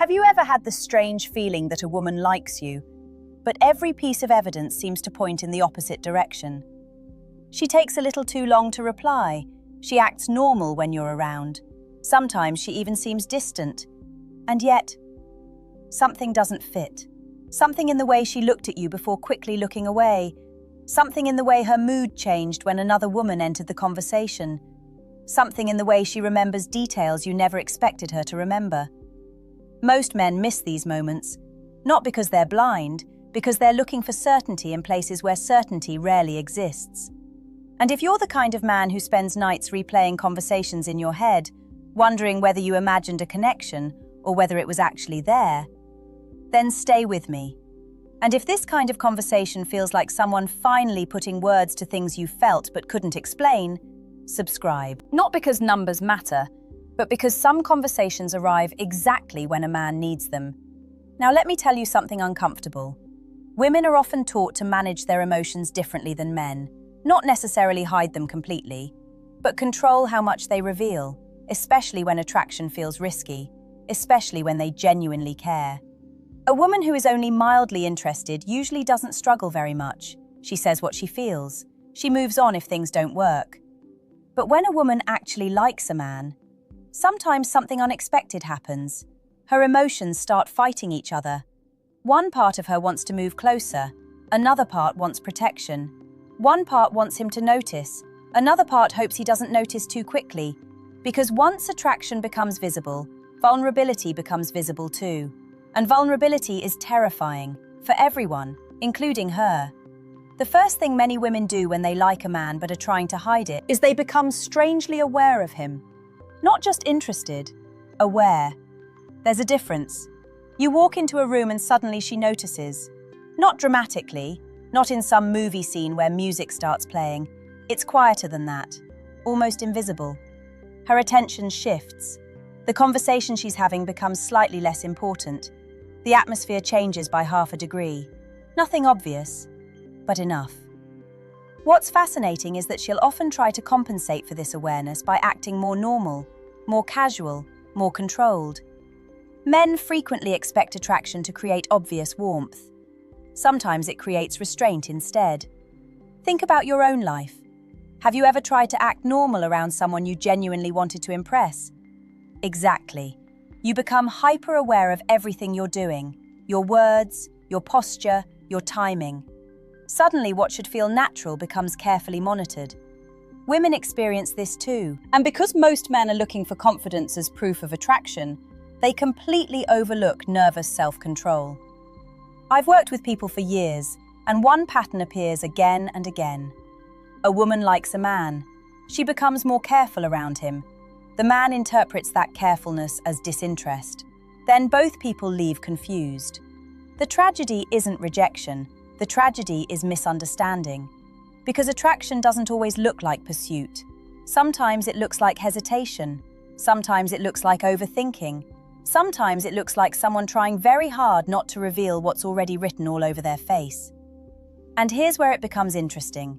Have you ever had the strange feeling that a woman likes you, but every piece of evidence seems to point in the opposite direction? She takes a little too long to reply. She acts normal when you're around. Sometimes she even seems distant. And yet, something doesn't fit. Something in the way she looked at you before quickly looking away. Something in the way her mood changed when another woman entered the conversation. Something in the way she remembers details you never expected her to remember. Most men miss these moments, not because they're blind, because they're looking for certainty in places where certainty rarely exists. And if you're the kind of man who spends nights replaying conversations in your head, wondering whether you imagined a connection or whether it was actually there, then stay with me. And if this kind of conversation feels like someone finally putting words to things you felt but couldn't explain, subscribe. Not because numbers matter, but because some conversations arrive exactly when a man needs them. Now let me tell you something uncomfortable. Women are often taught to manage their emotions differently than men, not necessarily hide them completely, but control how much they reveal, especially when attraction feels risky, especially when they genuinely care. A woman who is only mildly interested usually doesn't struggle very much. She says what she feels. She moves on if things don't work. But when a woman actually likes a man, sometimes something unexpected happens. Her emotions start fighting each other. One part of her wants to move closer. Another part wants protection. One part wants him to notice. Another part hopes he doesn't notice too quickly. Because once attraction becomes visible, vulnerability becomes visible too. And vulnerability is terrifying for everyone, including her. The first thing many women do when they like a man but are trying to hide it is they become strangely aware of him. Not just interested, aware. There's a difference. You walk into a room and suddenly she notices. Not dramatically, not in some movie scene where music starts playing. It's quieter than that, almost invisible. Her attention shifts. The conversation she's having becomes slightly less important. The atmosphere changes by half a degree. Nothing obvious, but enough. What's fascinating is that she'll often try to compensate for this awareness by acting more normal, more casual, more controlled. Men frequently expect attraction to create obvious warmth. Sometimes it creates restraint instead. Think about your own life. Have you ever tried to act normal around someone you genuinely wanted to impress? Exactly. You become hyper-aware of everything you're doing, your words, your posture, your timing. Suddenly, what should feel natural becomes carefully monitored. Women experience this too, and because most men are looking for confidence as proof of attraction, they completely overlook nervous self-control. I've worked with people for years, and one pattern appears again and again. A woman likes a man. She becomes more careful around him. The man interprets that carefulness as disinterest. Then both people leave confused. The tragedy isn't rejection. The tragedy is misunderstanding. Because attraction doesn't always look like pursuit. Sometimes it looks like hesitation. Sometimes it looks like overthinking. Sometimes it looks like someone trying very hard not to reveal what's already written all over their face. And here's where it becomes interesting.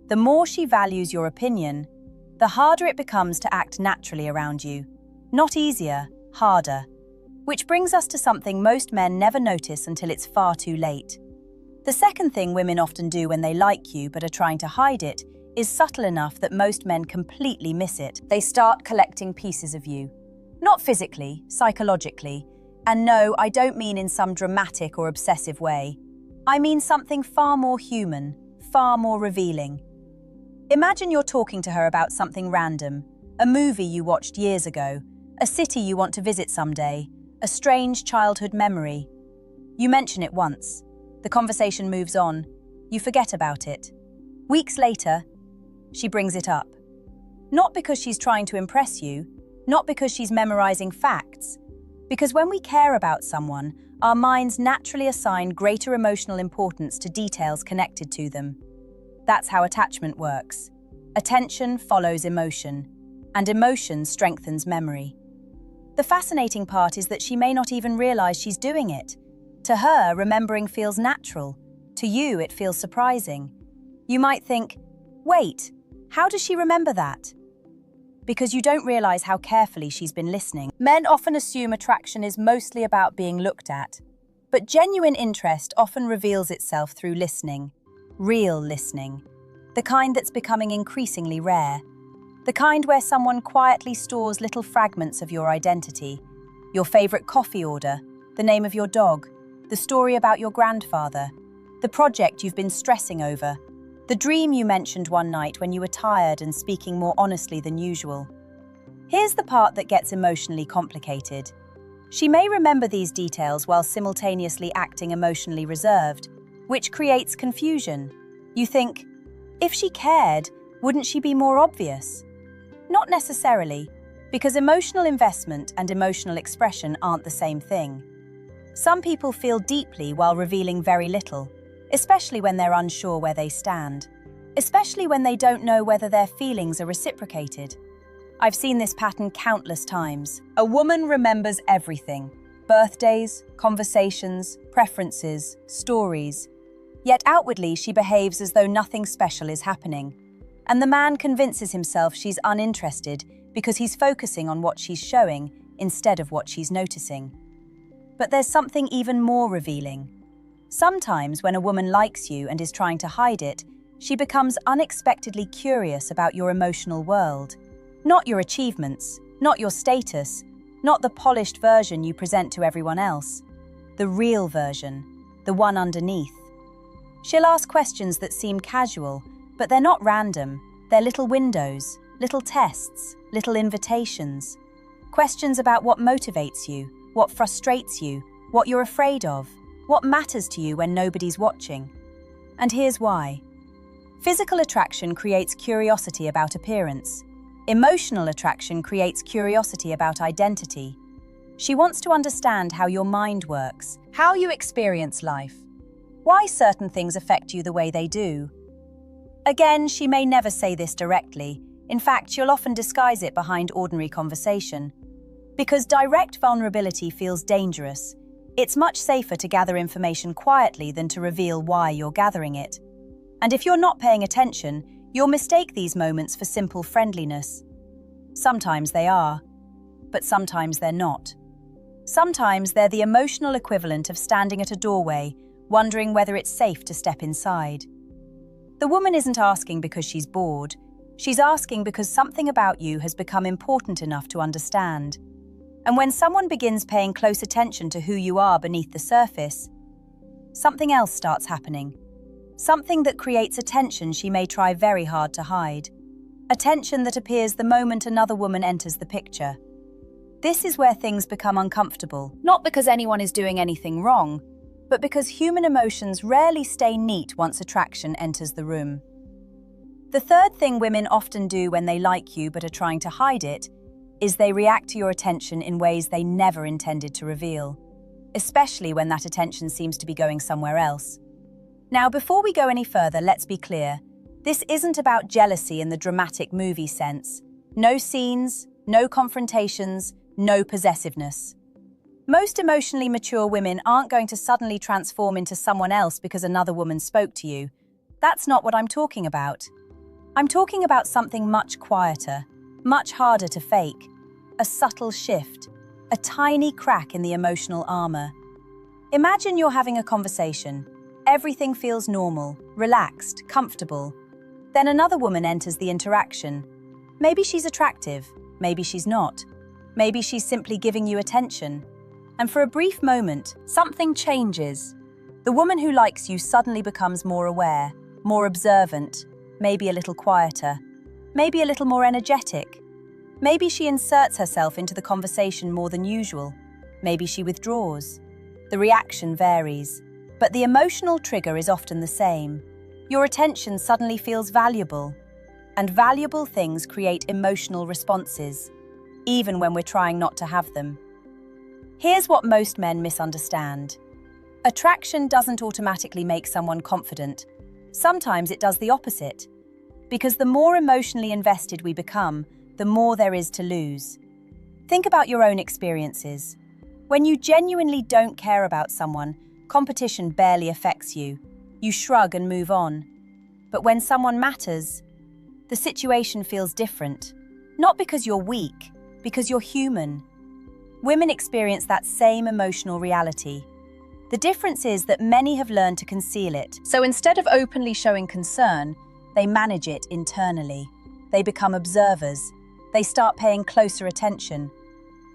The more she values your opinion, the harder it becomes to act naturally around you. Not easier, harder. Which brings us to something most men never notice until it's far too late. The second thing women often do when they like you but are trying to hide it is subtle enough that most men completely miss it. They start collecting pieces of you. Not physically, psychologically. And no, I don't mean in some dramatic or obsessive way. I mean something far more human, far more revealing. Imagine you're talking to her about something random, a movie you watched years ago, a city you want to visit someday, a strange childhood memory. You mention it once. The conversation moves on. You forget about it. Weeks later, she brings it up. Not because she's trying to impress you, not because she's memorizing facts, because when we care about someone, our minds naturally assign greater emotional importance to details connected to them. That's how attachment works. Attention follows emotion, and emotion strengthens memory. The fascinating part is that she may not even realize she's doing it. To her, remembering feels natural. To you, it feels surprising. You might think, wait, how does she remember that? because you don't realize how carefully she's been listening. Men often assume attraction is mostly about being looked at, but genuine interest often reveals itself through listening, real listening, the kind that's becoming increasingly rare, the kind where someone quietly stores little fragments of your identity, your favorite coffee order, the name of your dog, the story about your grandfather, the project you've been stressing over, the dream you mentioned one night when you were tired and speaking more honestly than usual. Here's the part that gets emotionally complicated. She may remember these details while simultaneously acting emotionally reserved, which creates confusion. You think, if she cared, wouldn't she be more obvious? Not necessarily, because emotional investment and emotional expression aren't the same thing. Some people feel deeply while revealing very little, especially when they're unsure where they stand, especially when they don't know whether their feelings are reciprocated. I've seen this pattern countless times. A woman remembers everything: birthdays, conversations, preferences, stories. Yet outwardly she behaves as though nothing special is happening. And the man convinces himself she's uninterested because he's focusing on what she's showing instead of what she's noticing. But there's something even more revealing. Sometimes when a woman likes you and is trying to hide it, she becomes unexpectedly curious about your emotional world. Not your achievements, not your status, not the polished version you present to everyone else. The real version, the one underneath. She'll ask questions that seem casual, but they're not random. They're little windows, little tests, little invitations. Questions about what motivates you, what frustrates you, what you're afraid of, what matters to you when nobody's watching. And here's why. Physical attraction creates curiosity about appearance. Emotional attraction creates curiosity about identity. She wants to understand how your mind works, how you experience life, why certain things affect you the way they do. Again, she may never say this directly. In fact, she'll often disguise it behind ordinary conversation. Because direct vulnerability feels dangerous, it's much safer to gather information quietly than to reveal why you're gathering it. And if you're not paying attention, you'll mistake these moments for simple friendliness. Sometimes they are, but sometimes they're not. Sometimes they're the emotional equivalent of standing at a doorway, wondering whether it's safe to step inside. The woman isn't asking because she's bored. She's asking because something about you has become important enough to understand. And when someone begins paying close attention to who you are beneath the surface, something else starts happening. Something that creates a tension she may try very hard to hide. A tension that appears the moment another woman enters the picture. This is where things become uncomfortable, not because anyone is doing anything wrong, but because human emotions rarely stay neat once attraction enters the room. The third thing women often do when they like you but are trying to hide it is they react to your attention in ways they never intended to reveal, especially when that attention seems to be going somewhere else. Now, before we go any further, let's be clear. This isn't about jealousy in the dramatic movie sense. No scenes, no confrontations, no possessiveness. Most emotionally mature women aren't going to suddenly transform into someone else because another woman spoke to you. That's not what I'm talking about. I'm talking about something much quieter, much harder to fake. A subtle shift, a tiny crack in the emotional armor. Imagine you're having a conversation. Everything feels normal, relaxed, comfortable. Then another woman enters the interaction. Maybe she's attractive, maybe she's not. Maybe she's simply giving you attention. And for a brief moment, something changes. The woman who likes you suddenly becomes more aware, more observant, maybe a little quieter, maybe a little more energetic. Maybe she inserts herself into the conversation more than usual. Maybe she withdraws. The reaction varies, but the emotional trigger is often the same. Your attention suddenly feels valuable, and valuable things create emotional responses, even when we're trying not to have them. Here's what most men misunderstand. Attraction doesn't automatically make someone confident. Sometimes it does the opposite. Because the more emotionally invested we become, the more there is to lose. Think about your own experiences. When you genuinely don't care about someone, competition barely affects you. You shrug and move on. But when someone matters, the situation feels different. Not because you're weak, because you're human. Women experience that same emotional reality. The difference is that many have learned to conceal it. So instead of openly showing concern, they manage it internally. They become observers. They start paying closer attention.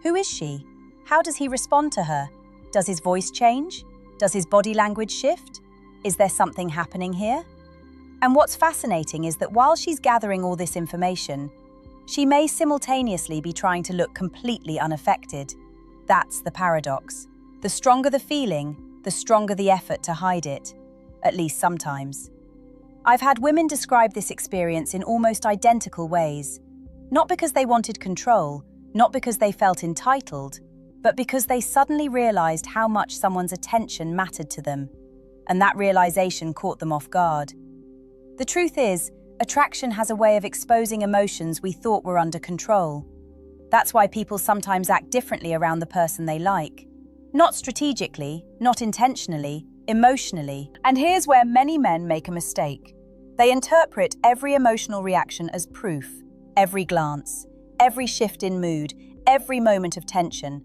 Who is she? How does he respond to her? Does his voice change? Does his body language shift? Is there something happening here? And what's fascinating is that while she's gathering all this information, she may simultaneously be trying to look completely unaffected. That's the paradox. The stronger the feeling, the stronger the effort to hide it, at least sometimes. I've had women describe this experience in almost identical ways, not because they wanted control, not because they felt entitled, but because they suddenly realized how much someone's attention mattered to them, and that realization caught them off guard. The truth is, attraction has a way of exposing emotions we thought were under control. That's why people sometimes act differently around the person they like. Not strategically, not intentionally, emotionally. And here's where many men make a mistake. They interpret every emotional reaction as proof, every glance, every shift in mood, every moment of tension.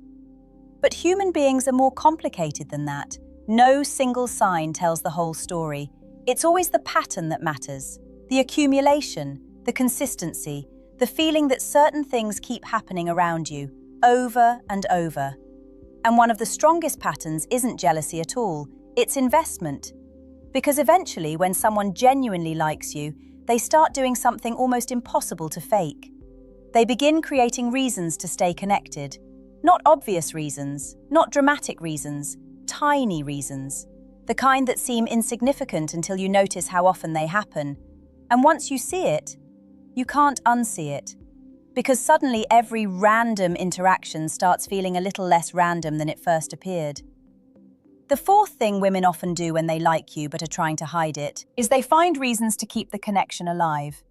But human beings are more complicated than that. No single sign tells the whole story. It's always the pattern that matters. The accumulation, the consistency, the feeling that certain things keep happening around you, over and over. And one of the strongest patterns isn't jealousy at all, it's investment. Because eventually, when someone genuinely likes you, they start doing something almost impossible to fake. They begin creating reasons to stay connected. Not obvious reasons, not dramatic reasons, tiny reasons. The kind that seem insignificant until you notice how often they happen. And once you see it, you can't unsee it. Because suddenly every random interaction starts feeling a little less random than it first appeared. The fourth thing women often do when they like you but are trying to hide it is they find reasons to keep the connection alive.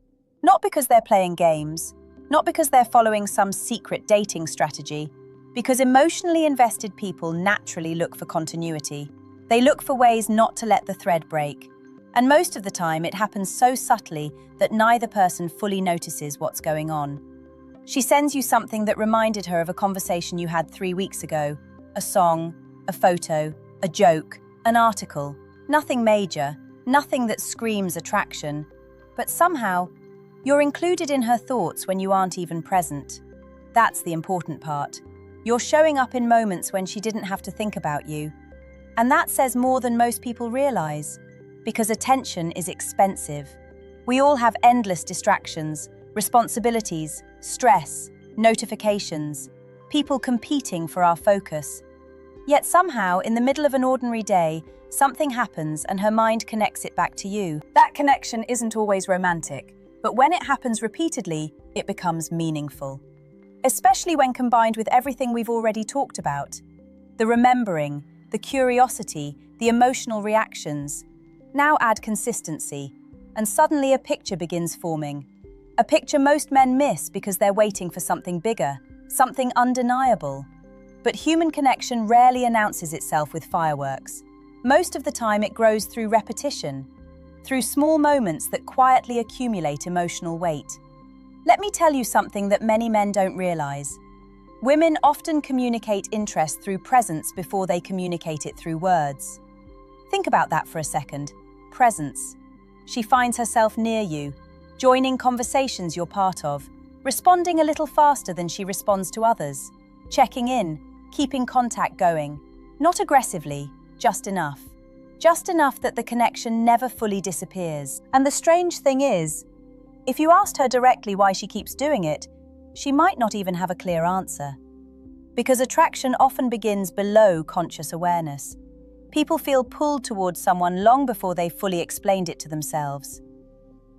Not because they're playing games, not because they're following some secret dating strategy, because emotionally invested people naturally look for continuity. They look for ways not to let the thread break. And most of the time it happens so subtly that neither person fully notices what's going on. She sends you something that reminded her of a conversation you had 3 weeks ago, a song, a photo, a joke, an article. Nothing major, nothing that screams attraction. But somehow, you're included in her thoughts when you aren't even present. That's the important part. You're showing up in moments when she didn't have to think about you. And that says more than most people realize. Because attention is expensive. We all have endless distractions, responsibilities, stress, notifications, people competing for our focus. Yet somehow, in the middle of an ordinary day, something happens and her mind connects it back to you. That connection isn't always romantic, but when it happens repeatedly, it becomes meaningful. Especially when combined with everything we've already talked about. The remembering, the curiosity, the emotional reactions. Now add consistency, and suddenly a picture begins forming. A picture most men miss because they're waiting for something bigger, something undeniable. But human connection rarely announces itself with fireworks. Most of the time it grows through repetition, through small moments that quietly accumulate emotional weight. Let me tell you something that many men don't realize. Women often communicate interest through presence before they communicate it through words. Think about that for a second. Presence. She finds herself near you, joining conversations you're part of, responding a little faster than she responds to others, checking in, keeping contact going. Not aggressively, just enough. Just enough that the connection never fully disappears. And the strange thing is, if you asked her directly why she keeps doing it, she might not even have a clear answer. Because attraction often begins below conscious awareness. People feel pulled towards someone long before they've fully explained it to themselves.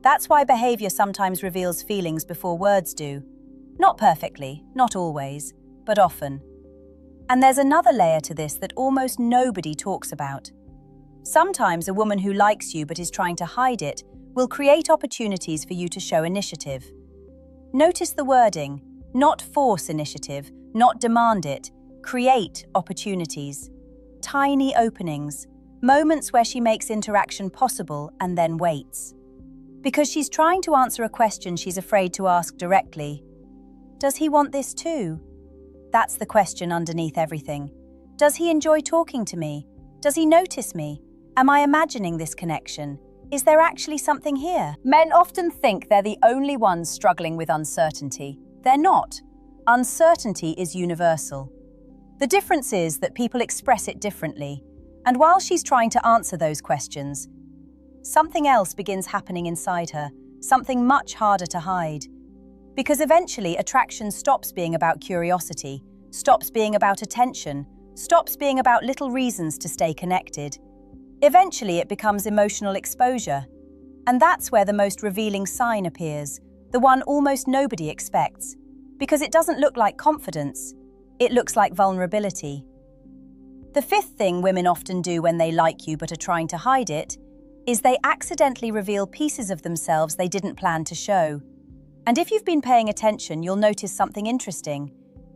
That's why behavior sometimes reveals feelings before words do. Not perfectly, not always, but often. And there's another layer to this that almost nobody talks about. Sometimes a woman who likes you but is trying to hide it will create opportunities for you to show initiative. Notice the wording, not force initiative, not demand it, create opportunities. Tiny openings, moments where she makes interaction possible and then waits. Because she's trying to answer a question she's afraid to ask directly. Does he want this too? That's the question underneath everything. Does he enjoy talking to me? Does he notice me? Am I imagining this connection? Is there actually something here? Men often think they're the only ones struggling with uncertainty. They're not. Uncertainty is universal. The difference is that people express it differently. And while she's trying to answer those questions, something else begins happening inside her, something much harder to hide. Because eventually attraction stops being about curiosity, stops being about attention, stops being about little reasons to stay connected. Eventually it becomes emotional exposure. And that's where the most revealing sign appears, the one almost nobody expects. Because it doesn't look like confidence, it looks like vulnerability. The fifth thing women often do when they like you but are trying to hide it is they accidentally reveal pieces of themselves they didn't plan to show. And if you've been paying attention, you'll notice something interesting.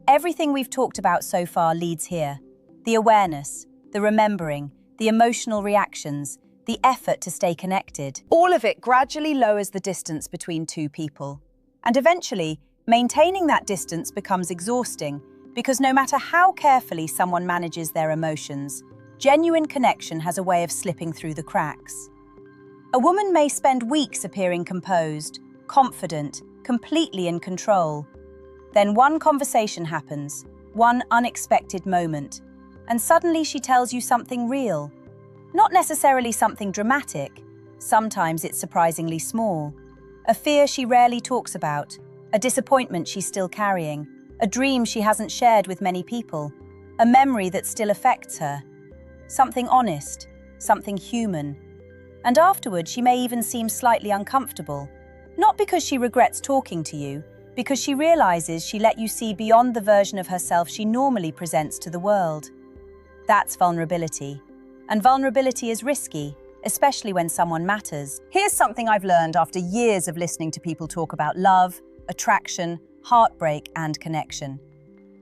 Everything we've talked about so far leads here. The awareness, the remembering, the emotional reactions, the effort to stay connected. All of it gradually lowers the distance between two people. And eventually, maintaining that distance becomes exhausting because no matter how carefully someone manages their emotions, genuine connection has a way of slipping through the cracks. A woman may spend weeks appearing composed, confident, completely in control. Then one conversation happens, one unexpected moment, and suddenly she tells you something real. Not necessarily something dramatic, sometimes it's surprisingly small. A fear she rarely talks about, a disappointment she's still carrying, a dream she hasn't shared with many people, a memory that still affects her. Something honest, something human. And afterward she may even seem slightly uncomfortable. Not because she regrets talking to you, because she realizes she let you see beyond the version of herself she normally presents to the world. That's vulnerability. And vulnerability is risky, especially when someone matters. Here's something I've learned after years of listening to people talk about love, attraction, heartbreak, and connection.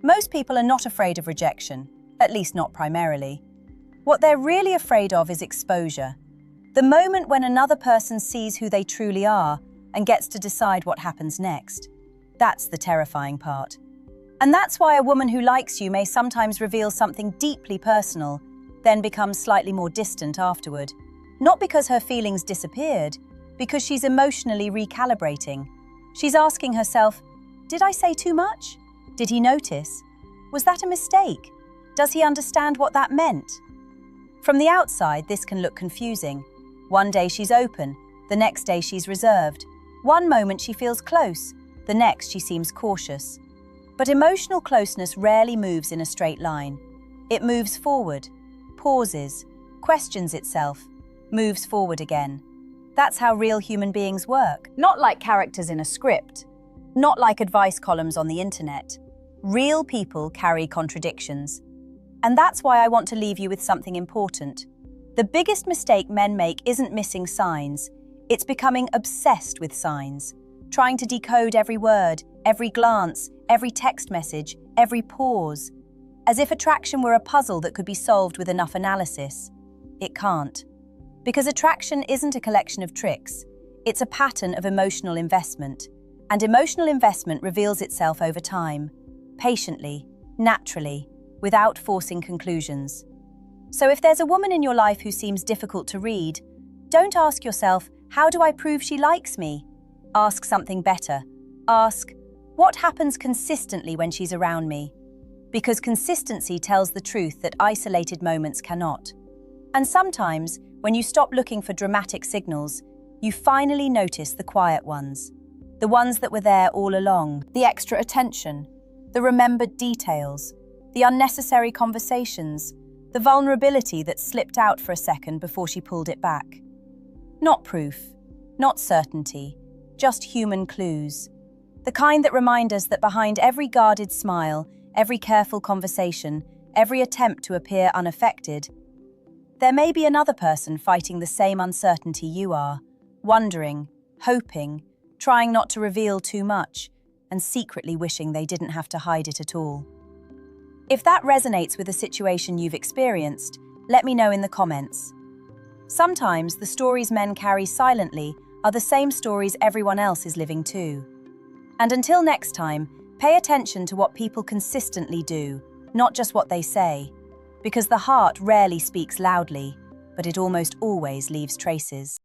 Most people are not afraid of rejection, at least not primarily. What they're really afraid of is exposure. The moment when another person sees who they truly are and gets to decide what happens next. That's the terrifying part. And that's why a woman who likes you may sometimes reveal something deeply personal, then becomes slightly more distant afterward. Not because her feelings disappeared, because she's emotionally recalibrating. She's asking herself, did I say too much? Did he notice? Was that a mistake? Does he understand what that meant? From the outside, this can look confusing. One day she's open, the next day she's reserved. One moment she feels close, the next she seems cautious. But emotional closeness rarely moves in a straight line. It moves forward, pauses, questions itself, moves forward again. That's how real human beings work. Not like characters in a script, not like advice columns on the internet. Real people carry contradictions. And that's why I want to leave you with something important. The biggest mistake men make isn't missing signs, it's becoming obsessed with signs, trying to decode every word, every glance, every text message, every pause, as if attraction were a puzzle that could be solved with enough analysis. It can't. Because attraction isn't a collection of tricks, it's a pattern of emotional investment. And emotional investment reveals itself over time, patiently, naturally, without forcing conclusions. So if there's a woman in your life who seems difficult to read, don't ask yourself, how do I prove she likes me? Ask something better. Ask, what happens consistently when she's around me? Because consistency tells the truth that isolated moments cannot. And sometimes, when you stop looking for dramatic signals, you finally notice the quiet ones. The ones that were there all along. The extra attention, the remembered details, the unnecessary conversations, the vulnerability that slipped out for a second before she pulled it back. Not proof, not certainty, just human clues. The kind that remind us that behind every guarded smile, every careful conversation, every attempt to appear unaffected, there may be another person fighting the same uncertainty you are, wondering, hoping, trying not to reveal too much, and secretly wishing they didn't have to hide it at all. If that resonates with a situation you've experienced, let me know in the comments. Sometimes the stories men carry silently are the same stories everyone else is living too. And until next time, Pay attention to what people consistently do, not just what they say, because the heart rarely speaks loudly, but it almost always leaves traces.